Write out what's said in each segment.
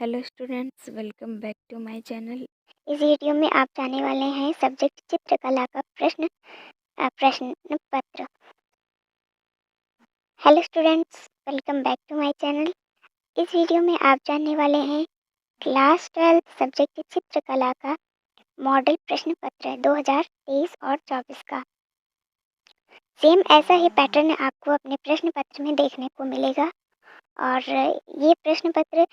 Hello students, welcome back to my channel. इस video में आप जाने वाले हैं सब्जेक्ट चित्रकला का प्रश्न पत्र। Hello students, welcome back to my channel. इस वीडियो में आप जानने वाले हैं क्लास 12 सब्जेक्ट चित्रकला का मॉडल प्रश्न पत्र 2023 और 24 का। सेम ऐसा ही पैटर्न आपको अपने प्रश्न पत्र में देखने को मिलेगा। और ये प्रश्न पत्र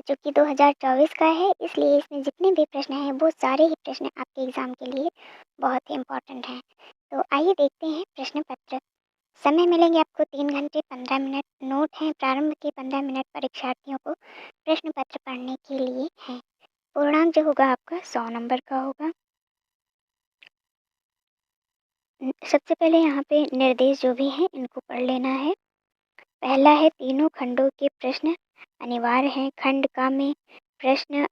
जो कि 2024 का है, इसलिए इसमें जितने भी प्रश्न हैं वो सारे ही प्रश्न आपके एग्ज़ाम के लिए बहुत ही इम्पोर्टेंट हैं। तो आइए देखते हैं प्रश्न पत्र। समय मिलेंगे आपको 3 घंटे 15 मिनट। नोट हैं प्रारंभ के 15 मिनट परीक्षार्थियों को प्रश्न पत्र पढ़ने के लिए हैं। पूर्णांक जो होगा आपका 100 नंबर का होगा। सबसे पहले यहाँ पे निर्देश जो भी हैं इनको पढ़ लेना है। पहला है तीनों खंडों के प्रश्न अनिवार्य हैं। खंड का में प्रश्न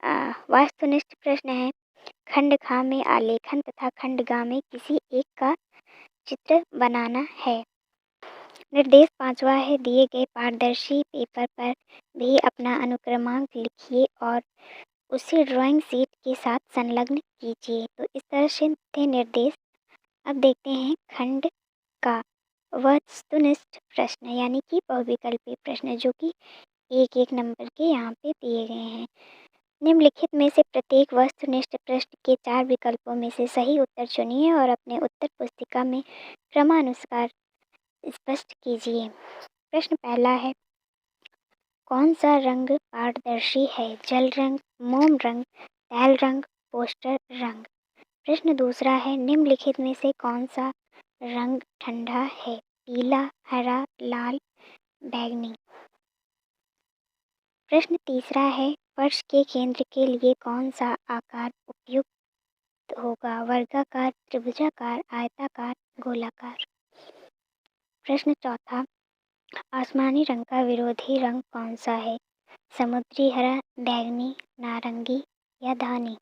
वास्तुनिष्ठ प्रश्न है। खंड खा में आलेखन तथा खंड गा में किसी एक का चित्र बनाना है। निर्देश पांचवा है दिए गए पारदर्शी पेपर पर भी अपना अनुक्रमांक लिखिए और उसे ड्राइंग शीट के साथ संलग्न कीजिए। तो इस तरह से थे निर्देश। अब देखते हैं खंड का वस्तुनिष्ठ प्रश्न यानी कि बहुविकल्पी प्रश्न जो कि एक एक नंबर के यहाँ पे दिए गए हैं। निम्नलिखित में से प्रत्येक वस्तुनिष्ठ प्रश्न के 4 विकल्पों में से सही उत्तर चुनिए और अपने उत्तर पुस्तिका में क्रमानुसार स्पष्ट कीजिए। प्रश्न पहला है, कौन सा रंग पारदर्शी है? जल रंग, मोम रंग, तैल रंग, पोस्टर रंग। प्रश्न दूसरा है, निम्नलिखित में से कौन सा रंग ठंडा है? पीला, हरा, लाल, बैंगनी। प्रश्न तीसरा है, फर्श के केंद्र के लिए कौन सा आकार उपयुक्त होगा? वर्गाकार, त्रिभुजाकार, आयताकार, गोलाकार। प्रश्न चौथा, आसमानी रंग का विरोधी रंग कौन सा है? समुद्री हरा, बैंगनी, नारंगी या धानी।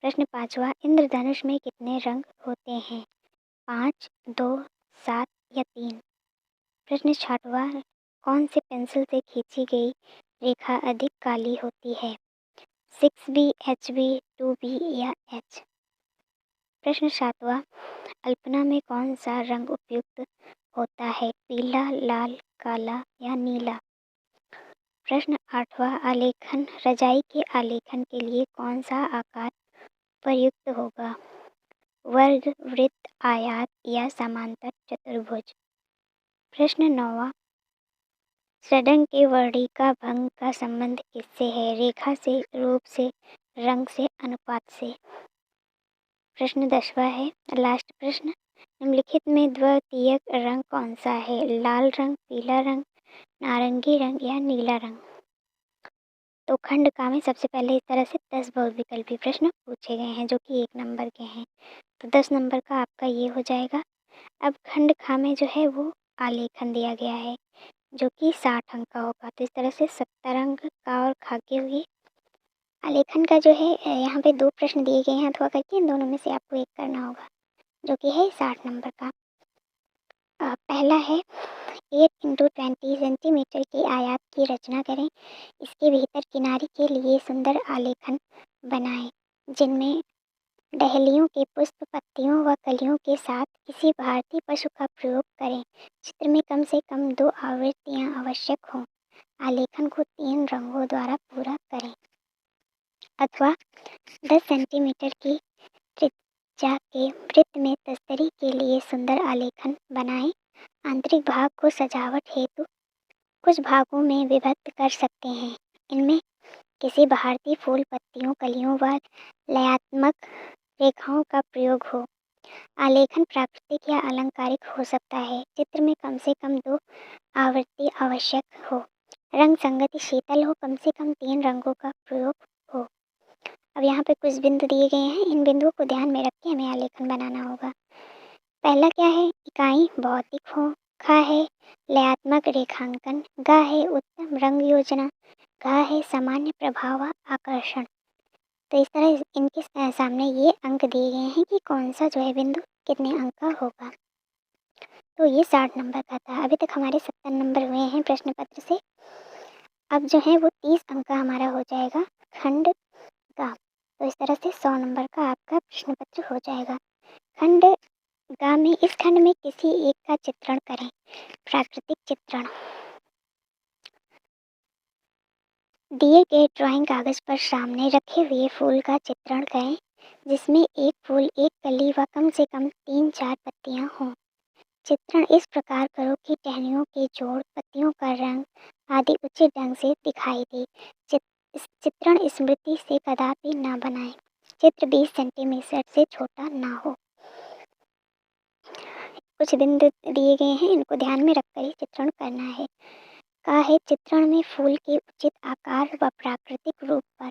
प्रश्न पांचवा, इंद्रधनुष में कितने रंग होते हैं? 5, 2, 7 या 3। प्रश्न छठवा, कौन से पेंसिल से खींची गई रेखा अधिक काली होती है? 6B, HB, 2B या H। प्रश्न सातवां, अल्पना में कौन सा रंग उपयुक्त होता है? पीला, लाल, काला या नीला। प्रश्न आठवां, आलेखन रजाई के आलेखन के लिए कौन सा आकार प्रयुक्त होगा? वर्ग, वृत्त, आयत या समांतर चतुर्भुज। प्रश्न नौवां, षडंग के वर्णिका भंग का संबंध किससे है? रेखा से, रूप से, रंग से, अनुपात से। प्रश्न 10वां है लास्ट प्रश्न, निम्नलिखित में द्वितीयक रंग कौन सा है? लाल रंग, पीला रंग, नारंगी रंग या नीला रंग। तो खंड का में सबसे पहले इस तरह से 10 बहुविकल्पी प्रश्न पूछे गए हैं जो कि 1 नंबर के हैं। तो 10 नंबर का आपका ये हो जाएगा। अब खंड खा में जो है वो आलेखन दिया गया है जो कि 60 अंक का होगा। तो इस तरह से 70 अंक का और खा के हुए आलेखन का जो है यहाँ पे 2 प्रश्न दिए गए हैं अथवा करके इन दोनों में से आपको एक करना होगा जो कि है 60 नंबर का। पहला है 8 × 20 सेंटीमीटर की आयत की रचना करें। इसके भीतर किनारी के लिए सुंदर आलेखन बनाएं जिनमें डहेलियों के पुष्प, पत्तियों व कलियों के साथ किसी भारतीय पशु का प्रयोग करें। चित्र में कम से कम 2 आवृत्तियाँ आवश्यक हों। आलेखन को 3 रंगों द्वारा पूरा करें। अथवा 10 सेंटीमीटर की त्रिज्या के वृत्त में तस्तरी के लिए सुंदर आलेखन बनाएं। आंतरिक भाग को सजावट हेतु कुछ भागों में विभक्त कर सकते हैं। इनमें किसी भारतीय फूल, पत्तियों, कलियों व लयात्मक रेखाओं का प्रयोग हो। आलेखन प्राकृतिक या अलंकारिक हो सकता है। चित्र में कम से कम 2 आवृत्ति आवश्यक हो। रंग संगति शीतल हो। कम से कम 3 रंगों का प्रयोग हो। अब यहाँ पे कुछ बिंदु दिए गए हैं, इन बिंदुओं को ध्यान में रख के हमें आलेखन बनाना होगा। पहला क्या है? इकाई भौतिक हो। खा है लयात्मक रेखांकन। गा है उत्तम रंग योजना। घा है सामान्य प्रभाव व आकर्षण। तो इस तरह इनके सामने ये अंक दिए गए हैं कि कौन सा जो है बिंदु कितने अंक का होगा। तो ये 60 नंबर का था। अभी तक हमारे 70 नंबर हुए हैं प्रश्न पत्र से। अब जो है वो 30 अंक का हमारा हो जाएगा खंड गा। तो इस तरह से 100 नंबर का आपका प्रश्न पत्र हो जाएगा। खंड गा में इस खंड में किसी एक का चित्रण करें। प्राकृतिक चित्रण। दिए गए ड्राइंग कागज पर सामने रखे हुए फूल का चित्रण करें जिसमें एक फूल, एक कली व कम से कम 3-4 पत्तियां हों। चित्रण इस प्रकार करो कि टहनियों के जोड़, पत्तियों का रंग आदि उचित ढंग से दिखाई दे। चित्रण स्मृति से कदापि ना बनाएं। चित्र 20 सेंटीमीटर से छोटा ना हो। कुछ बिंदु दिए गए हैं, इनको ध्यान में रखकर ही चित्रण करना है। का है चित्रण में फूल के उचित आकार व प्राकृतिक रूप पर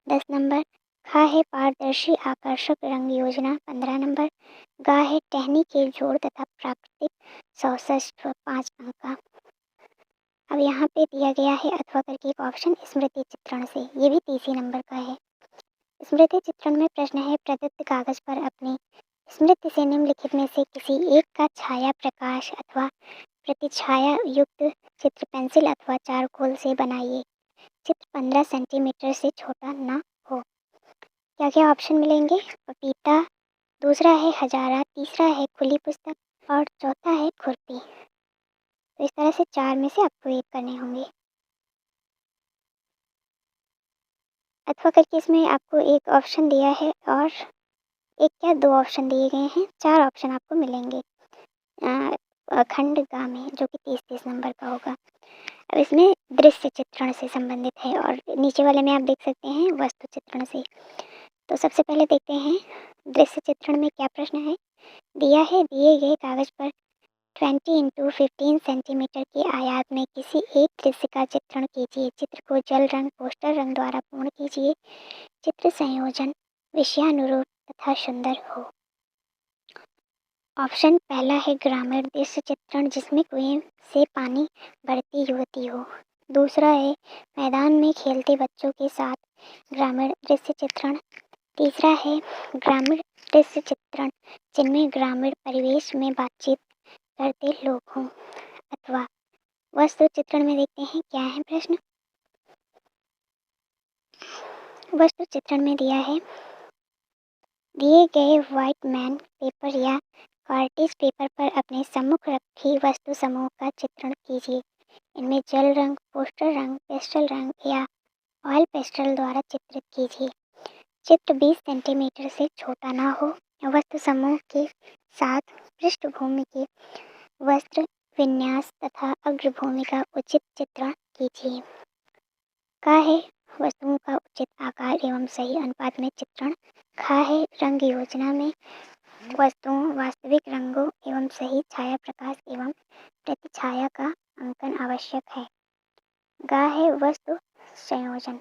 10 नंबर। खा है पारदर्शी आकर्षक रंग योजना 15 नंबर। गा है टहनी के जोड़ तथा प्राकृतिक सौष्ठव 5 अंक का। अब यहाँ पे दिया गया है अथवा करके एक ऑप्शन स्मृति चित्रण से, ये भी 30 नंबर का है। स्मृति चित्रण में प्रश्न है प्रदत्त कागज पर अपनी स्मृति से निम्नलिखित में से किसी एक का छाया प्रकाश अथवा प्रतिछाया युक्त चित्र पेंसिल अथवा चारकोल से बनाइए। चित्र 15 सेंटीमीटर से छोटा ना हो। क्या क्या ऑप्शन मिलेंगे? पपीता, दूसरा है हजारा, तीसरा है खुली पुस्तक और चौथा है खुरपी। तो इस तरह से 4 में से आपको एक करने होंगे। अथवा करके इसमें आपको एक ऑप्शन दिया है और एक क्या 2 ऑप्शन दिए गए हैं, 4 ऑप्शन आपको मिलेंगे खंड गा में, जो कि 30-30 नंबर का होगा। अब इसमें दृश्य चित्रण से संबंधित है और नीचे वाले में आप देख सकते हैं वस्तु चित्रण से। तो सबसे पहले देखते हैं दृश्य चित्रण में क्या प्रश्न है। दिया है दिए गए कागज पर 20x15 सेंटीमीटर के आयात में किसी एक दृश्य का चित्रण कीजिए। चित्र को जल रंग, पोस्टर रंग द्वारा पूर्ण कीजिए। चित्र संयोजन विषयानुरूप तथा सुंदर हो। ऑप्शन पहला है ग्रामीण दृश्य चित्रण जिसमें कुएं से पानी भरती युवती हो। दूसरा है मैदान में खेलते बच्चों के साथ ग्रामीण दृश्य चित्रण। तीसरा है ग्रामीण दृश्य चित्रण जिनमें ग्रामीण परिवेश में बातचीत करते लोग हों। अथवा वस्तु चित्रण में देखते हैं क्या है प्रश्न। वस्तु चित्रण में दिया है दिए गए व्हाइट मैन पेपर या कार्टेज पेपर पर अपने सम्मुख रखी वस्तु समूह का चित्रण कीजिए। इनमें जल रंग, पोस्टर रंग, पेस्टल रंग या ऑयल पेस्टल द्वारा चित्रित कीजिए। चित्र 20 सेंटीमीटर से छोटा ना हो। वस्तु समूह के साथ पृष्ठभूमि के वस्त्र विन्यास तथा अग्रभूमि का उचित चित्रण कीजिए। का है वस्तुओं का उचित आकार एवं सही अनुपात में चित्रण। खा है रंग योजना में वस्तुओं, वास्तविक रंगों एवं सही छाया प्रकाश एवं प्रतिछाया का अंकन आवश्यक है। गा है वस्तु संयोजन।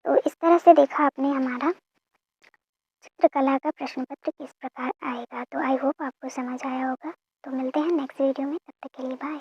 तो इस तरह से देखा आपने हमारा चित्रकला का प्रश्न पत्र किस प्रकार आएगा। तो आई होप आपको समझ आया होगा। तो मिलते हैं नेक्स्ट वीडियो में, तब तक के लिए बाय।